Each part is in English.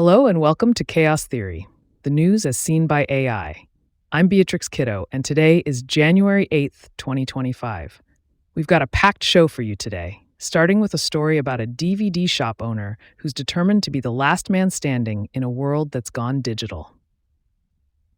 Hello and welcome to Chaos Theory, the news as seen by AI. I'm Beatrix Kiddo, and today is January 8th, 2025. We've got a packed show for you today, starting with a story about a DVD shop owner who's determined to be the last man standing in a world that's gone digital.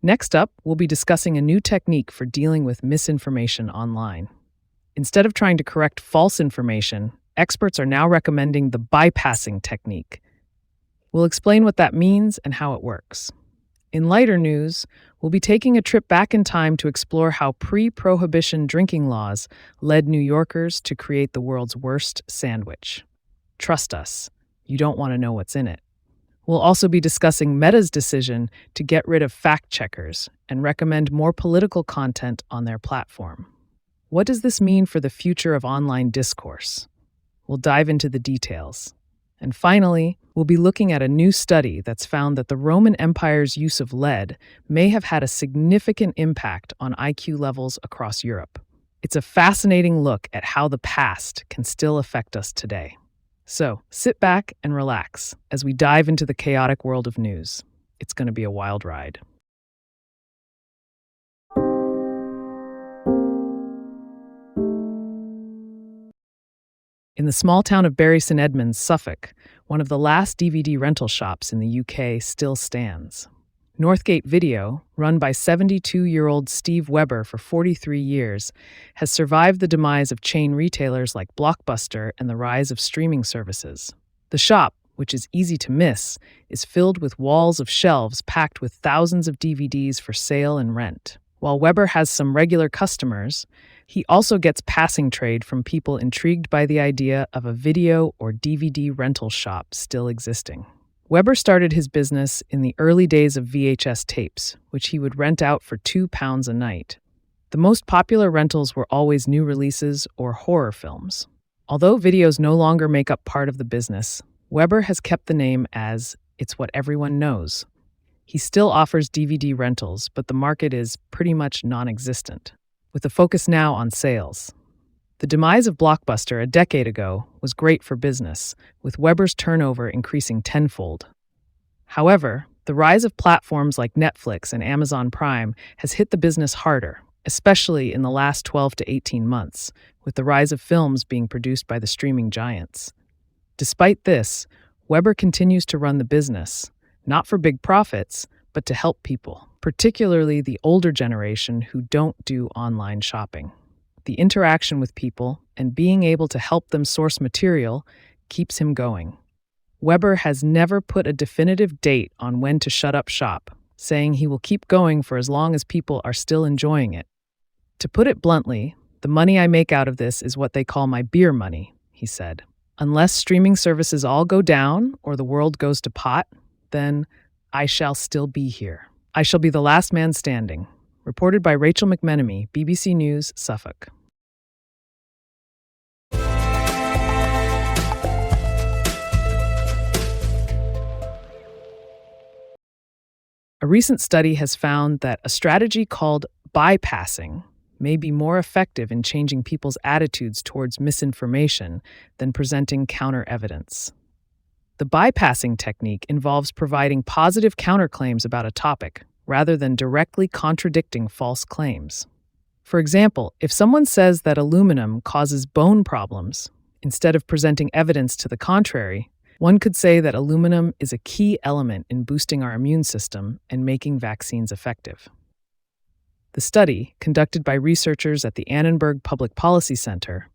Next up, we'll be discussing a new technique for dealing with misinformation online. Instead of trying to correct false information, experts are now recommending the bypassing technique. We'll explain what that means and how it works. In lighter news, we'll be taking a trip back in time to explore how pre-prohibition drinking laws led New Yorkers to create the world's worst sandwich. Trust us, you don't want to know what's in it. We'll also be discussing Meta's decision to get rid of fact-checkers and recommend more political content on their platform. What does this mean for the future of online discourse? We'll dive into the details. And finally, we'll be looking at a new study that's found that the Roman Empire's use of lead may have had a significant impact on IQ levels across Europe. It's a fascinating look at how the past can still affect us today. So, sit back and relax as we dive into the chaotic world of news. It's going to be a wild ride. In the small town of Bury St Edmunds, Suffolk, one of the last DVD rental shops in the UK still stands. Northgate Video, run by 72-year-old Steve Webber for 43 years, has survived the demise of chain retailers like Blockbuster and the rise of streaming services. The shop, which is easy to miss, is filled with walls of shelves packed with thousands of DVDs for sale and rent. While Webber has some regular customers, he also gets passing trade from people intrigued by the idea of a video or DVD rental shop still existing. Webber started his business in the early days of VHS tapes, which he would rent out for £2 a night. The most popular rentals were always new releases or horror films. Although videos no longer make up part of the business, Webber has kept the name as "it's what everyone knows." He still offers DVD rentals, but the market is pretty much non-existent, with the focus now on sales. The demise of Blockbuster a decade ago was great for business, with Webber's turnover increasing tenfold. However, the rise of platforms like Netflix and Amazon Prime has hit the business harder, especially in the last 12 to 18 months, with the rise of films being produced by the streaming giants. Despite this, Webber continues to run the business, not for big profits, but to help people, particularly the older generation who don't do online shopping. The interaction with people and being able to help them source material keeps him going. Webber has never put a definitive date on when to shut up shop, saying he will keep going for as long as people are still enjoying it. To put it bluntly, the money I make out of this is what they call my beer money, he said. Unless streaming services all go down or the world goes to pot, then I shall still be here. I shall be the last man standing. Reported by Rachel McMenemy, BBC News, Suffolk. A recent study has found that a strategy called bypassing may be more effective in changing people's attitudes towards misinformation than presenting counter-evidence. The bypassing technique involves providing positive counterclaims about a topic, rather than directly contradicting false claims. For example, if someone says that aluminum causes bone problems, instead of presenting evidence to the contrary, one could say that aluminum is a key element in boosting our immune system and making vaccines effective. The study, conducted by researchers at the Annenberg Public Policy Center,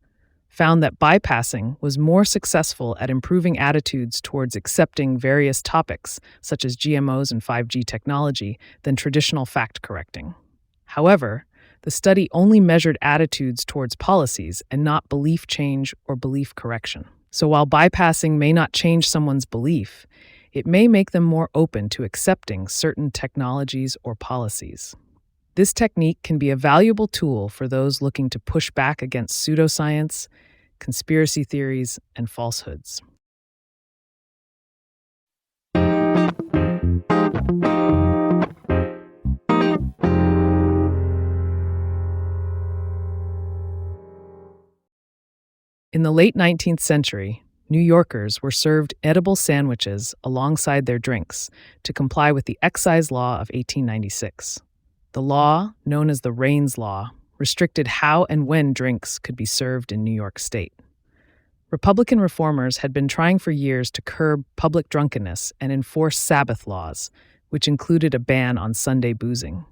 found that bypassing was more successful at improving attitudes towards accepting various topics, such as GMOs and 5G technology, than traditional fact-correcting. However, the study only measured attitudes towards policies and not belief change or belief correction. So while bypassing may not change someone's belief, it may make them more open to accepting certain technologies or policies. This technique can be a valuable tool for those looking to push back against pseudoscience, conspiracy theories, and falsehoods. In the late 19th century, New Yorkers were served edible sandwiches alongside their drinks to comply with the excise law of 1896. The law, known as the Raines Law, restricted how and when drinks could be served in New York State. Republican reformers had been trying for years to curb public drunkenness and enforce Sabbath laws, which included a ban on Sunday boozing.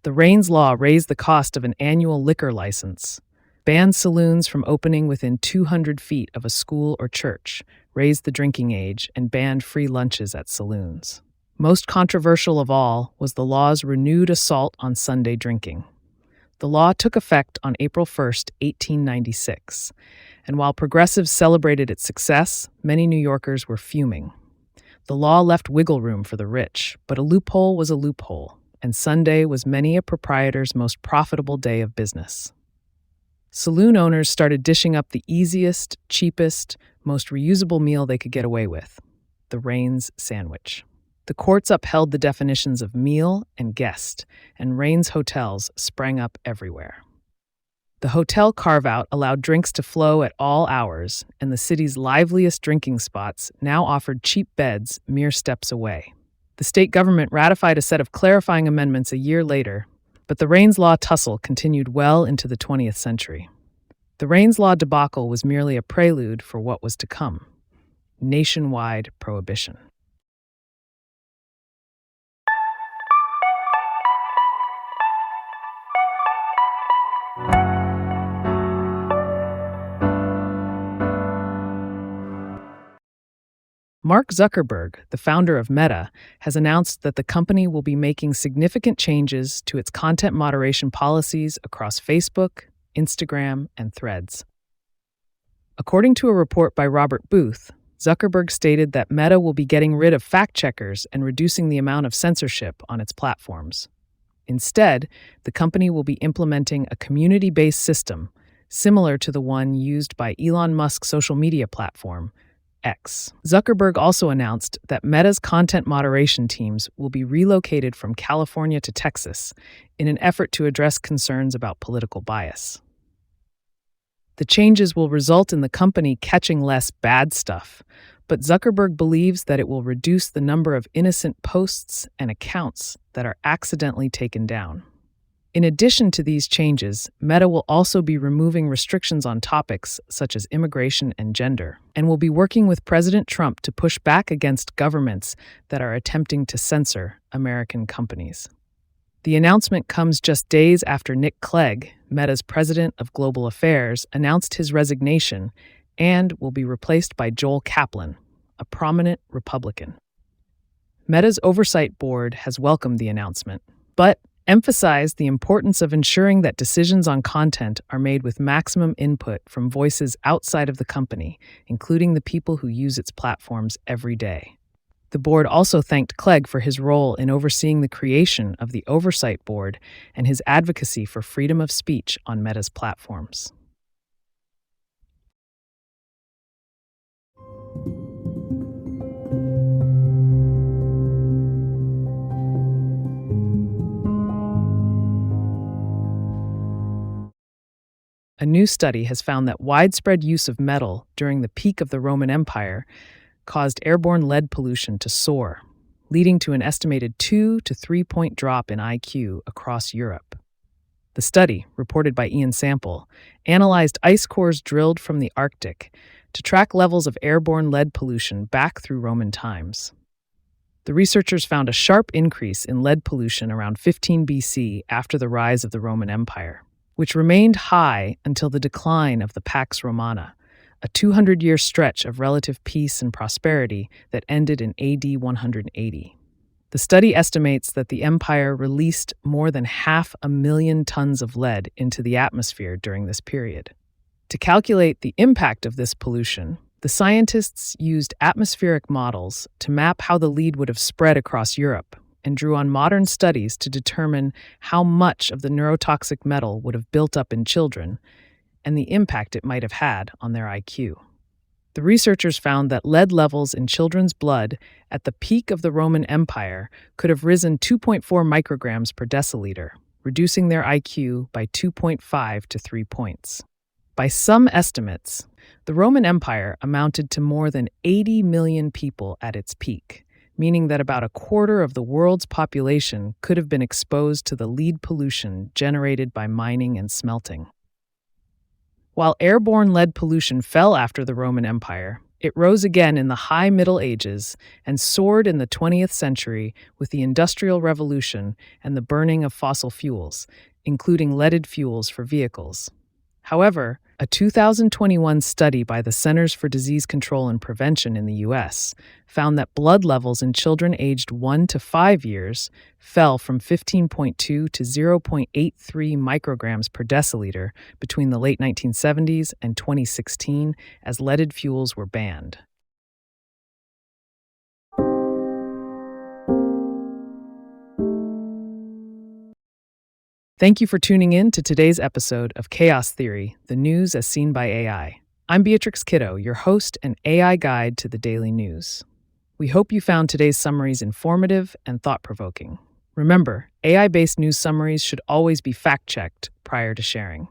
The Raines Law raised the cost of an annual liquor license, banned saloons from opening within 200 feet of a school or church, raised the drinking age, and banned free lunches at saloons. Most controversial of all was the law's renewed assault on Sunday drinking. The law took effect on April 1, 1896, and while progressives celebrated its success, many New Yorkers were fuming. The law left wiggle room for the rich, but a loophole was a loophole, and Sunday was many a proprietor's most profitable day of business. Saloon owners started dishing up the easiest, cheapest, most reusable meal they could get away with, the Raines sandwich. The courts upheld the definitions of meal and guest, and Raines hotels sprang up everywhere. The hotel carve-out allowed drinks to flow at all hours, and the city's liveliest drinking spots now offered cheap beds mere steps away. The state government ratified a set of clarifying amendments a year later, but the Raines Law tussle continued well into the 20th century. The Raines Law debacle was merely a prelude for what was to come: nationwide prohibition. Mark Zuckerberg, the founder of Meta, has announced that the company will be making significant changes to its content moderation policies across Facebook, Instagram, and Threads. According to a report by Robert Booth, Zuckerberg stated that Meta will be getting rid of fact-checkers and reducing the amount of censorship on its platforms. Instead, the company will be implementing a community-based system similar to the one used by Elon Musk's social media platform, X. Zuckerberg also announced that Meta's content moderation teams will be relocated from California to Texas in an effort to address concerns about political bias. The changes will result in the company catching less bad stuff, but Zuckerberg believes that it will reduce the number of innocent posts and accounts that are accidentally taken down. In addition to these changes, Meta will also be removing restrictions on topics such as immigration and gender, and will be working with President Trump to push back against governments that are attempting to censor American companies. The announcement comes just days after Nick Clegg, Meta's president of global affairs, announced his resignation and will be replaced by Joel Kaplan, a prominent Republican. Meta's oversight board has welcomed the announcement, but emphasized the importance of ensuring that decisions on content are made with maximum input from voices outside of the company, including the people who use its platforms every day. The board also thanked Clegg for his role in overseeing the creation of the Oversight Board and his advocacy for freedom of speech on Meta's platforms. A new study has found that widespread use of metal during the peak of the Roman Empire caused airborne lead pollution to soar, leading to an estimated 2 to 3 point drop in IQ across Europe. The study, reported by Ian Sample, analyzed ice cores drilled from the Arctic to track levels of airborne lead pollution back through Roman times. The researchers found a sharp increase in lead pollution around 15 BC after the rise of the Roman Empire, which remained high until the decline of the Pax Romana, a 200-year stretch of relative peace and prosperity that ended in AD 180. The study estimates that the empire released more than 500,000 tons of lead into the atmosphere during this period. To calculate the impact of this pollution, the scientists used atmospheric models to map how the lead would have spread across Europe, and drew on modern studies to determine how much of the neurotoxic metal would have built up in children and the impact it might have had on their IQ. The researchers found that lead levels in children's blood at the peak of the Roman Empire could have risen 2.4 micrograms per deciliter, reducing their IQ by 2.5 to 3 points. By some estimates, the Roman Empire amounted to more than 80 million people at its peak, meaning that about a quarter of the world's population could have been exposed to the lead pollution generated by mining and smelting. While airborne lead pollution fell after the Roman Empire, it rose again in the High Middle Ages and soared in the 20th century with the Industrial Revolution and the burning of fossil fuels, including leaded fuels for vehicles. However, a 2021 study by the Centers for Disease Control and Prevention in the U.S. found that blood levels in children aged 1 to 5 years fell from 15.2 to 0.83 micrograms per deciliter between the late 1970s and 2016 as leaded fuels were banned. Thank you for tuning in to today's episode of Chaos Theory, the news as seen by AI. I'm Beatrix Kiddo, your host and AI guide to the daily news. We hope you found today's summaries informative and thought-provoking. Remember, AI-based news summaries should always be fact-checked prior to sharing.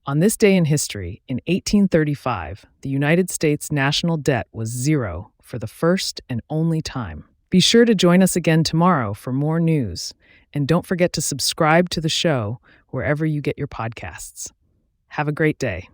On this day in history, in 1835, the United States national debt was zero for the first and only time. Be sure to join us again tomorrow for more news, and don't forget to subscribe to the show wherever you get your podcasts. Have a great day.